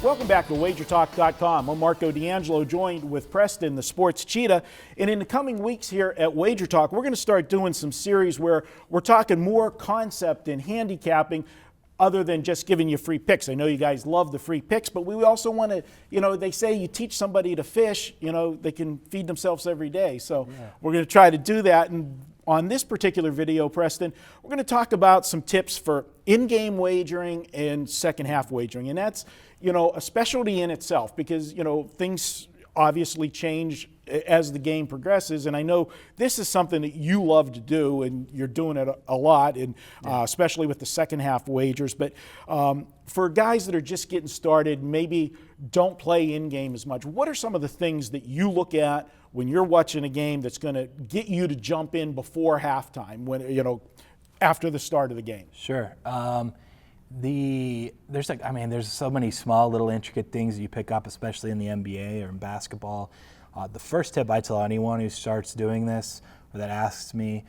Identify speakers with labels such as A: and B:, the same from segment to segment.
A: Welcome back to WagerTalk.com. I'm Marco D'Angelo, joined with Preston, the Sports Cheetah. And in the coming weeks here at Wager Talk, we're going to start doing some series where we're talking more concept and handicapping other than just giving you free picks. I know you guys love the free picks, but we also want to, they say you teach somebody to fish, they can feed themselves every day. So we're going to try to do that. And on this particular video, Preston, we're going to talk about some tips for in-game wagering and second-half wagering. And that's, a specialty in itself because, things obviously change as the game progresses. And I know this is something that you love to do, and you're doing it a lot, and especially with the second-half wagers. But for guys that are just getting started, maybe don't play in-game as much, what are some of the things that you look at when you're watching a game that's going to get you to jump in before halftime, when after the start of the game?
B: Sure. There's so many small little intricate things that you pick up, especially in the NBA or in basketball. The first tip I tell anyone who starts doing this or that asks me,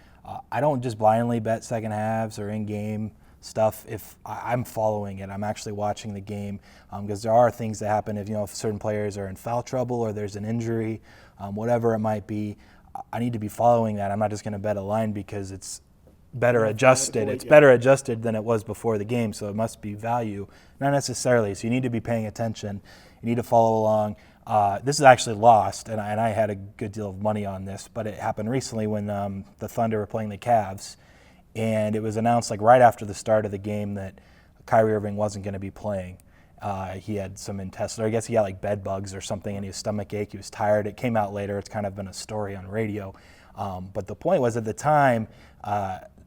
B: I don't just blindly bet second halves or in-game stuff. If I'm following it, I'm actually watching the game, because there are things that happen if certain players are in foul trouble or there's an injury, whatever it might be. I need to be following that. I'm not just going to bet a line because it's better adjusted. It's better adjusted than it was before the game, so it must be value. Not necessarily. So you need to be paying attention. You need to follow along. This is actually lost, and I had a good deal of money on this, but it happened recently when the Thunder were playing the Cavs, and it was announced right after the start of the game that Kyrie Irving wasn't going to be playing. He had some intestinal, I guess he had bed bugs or something, and his stomach ache. He was tired. It came out later. It's kind of been a story on radio. But the point was, at the time,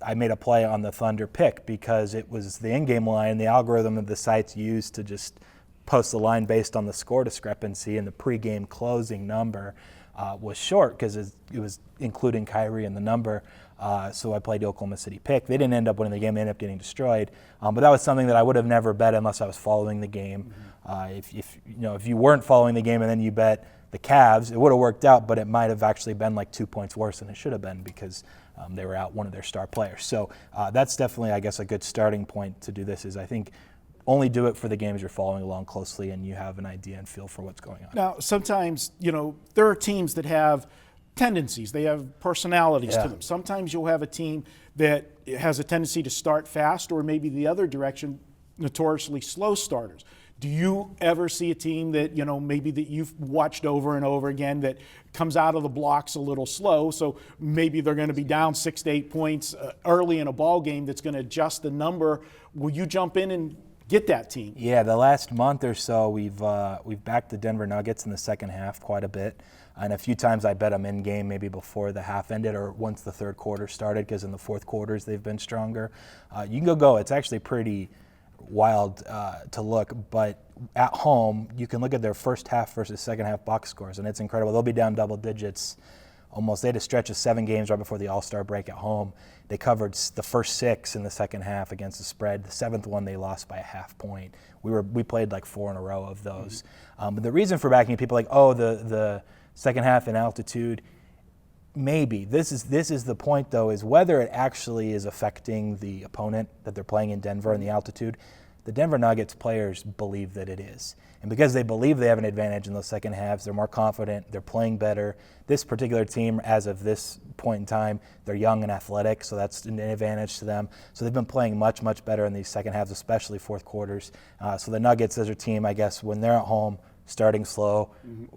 B: I made a play on the Thunder pick because it was the in-game line. The algorithm of the sites used to just post the line based on the score discrepancy, and the pregame closing number was short because it was including Kyrie in the number. So I played the Oklahoma City pick. They didn't end up winning the game. They ended up getting destroyed. But that was something that I would have never bet unless I was following the game. If you weren't following the game and then you bet the Cavs, it would have worked out, but it might have actually been 2 points worse than it should have been because they were out one of their star players. So that's definitely, I guess, a good starting point to do this. Is I think only do it for the games you're following along closely and you have an idea and feel for what's going on.
A: Now, sometimes, there are teams that have tendencies. They have personalities to them. Sometimes you'll have a team that has a tendency to start fast, or maybe the other direction, notoriously slow starters. Do you ever see a team that, maybe that you've watched over and over again that comes out of the blocks a little slow, so maybe they're going to be down 6 to 8 points early in a ball game that's going to adjust the number? Will you jump in and get that team?
B: Yeah, the last month or so we've backed the Denver Nuggets in the second half quite a bit. And a few times I bet them in game maybe before the half ended or once the third quarter started, because in the fourth quarters they've been stronger. You can go. It's actually pretty wild to look, but at home you can look at their first half versus second half box scores, and it's incredible. They'll be down double digits almost. They had a stretch of 7 games right before the All-Star break at home. They covered the first 6 in the second half against the spread. The 7th one they lost by a half point. We played 4 in a row of those. But the reason for backing people the second half in altitude, maybe. This is the point, though, is whether it actually is affecting the opponent that they're playing in Denver and the altitude. The Denver Nuggets players believe that it is. And because they believe they have an advantage in those second halves, they're more confident, they're playing better. This particular team, as of this point in time, they're young and athletic, so that's an advantage to them. So they've been playing much, much better in these second halves, especially fourth quarters. So the Nuggets as a team, I guess, when they're at home, starting slow,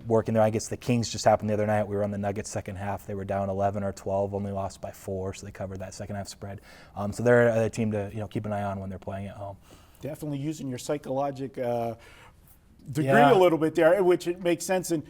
B: working there. I guess the Kings just happened the other night. We were on the Nuggets second half. They were down 11 or 12, only lost by 4, so they covered that second half spread. So they're a team to keep an eye on when they're playing at home.
A: Definitely using your psychologic degree a little bit there, which it makes sense. And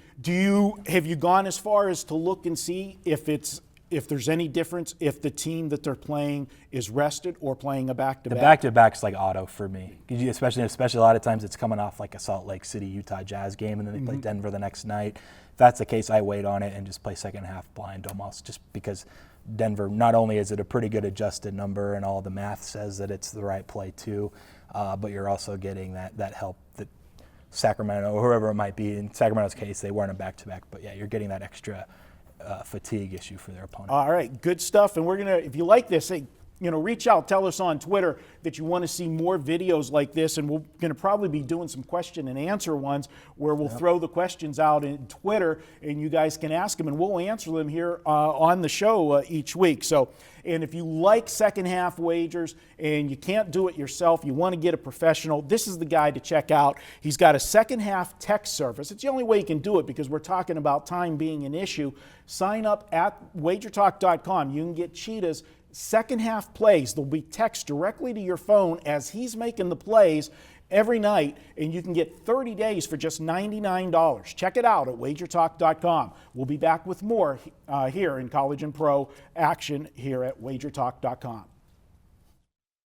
A: have you gone as far as to look and see if there's any difference if the team that they're playing is rested or playing a back-to-back?
B: The back-to-back's auto for me, especially a lot of times it's coming off a Salt Lake City, Utah Jazz game, and then they play Denver the next night. If that's the case, I wait on it and just play second half blind almost, just because Denver, not only is it a pretty good adjusted number and all the math says that it's the right play too, but you're also getting that help that Sacramento or whoever it might be. In Sacramento's case, they weren't a back-to-back, but yeah, you're getting that extra fatigue issue for their opponent.
A: All right, good stuff. And we're going to, if you like this, hey, reach out. Tell us on Twitter that you want to see more videos like this, and we're going to probably be doing some question and answer ones where we'll throw the questions out in Twitter, and you guys can ask them, and we'll answer them here on the show each week. So, and if you like second half wagers and you can't do it yourself, you want to get a professional, this is the guy to check out. He's got a second half text service. It's the only way you can do it because we're talking about time being an issue. Sign up at wagertalk.com. You can get Cheetah's second half plays. They'll be text directly to your phone as he's making the plays every night, and you can get 30 days for just $99. Check it out at wagertalk.com. We'll be back with more here in college and pro action here at wagertalk.com.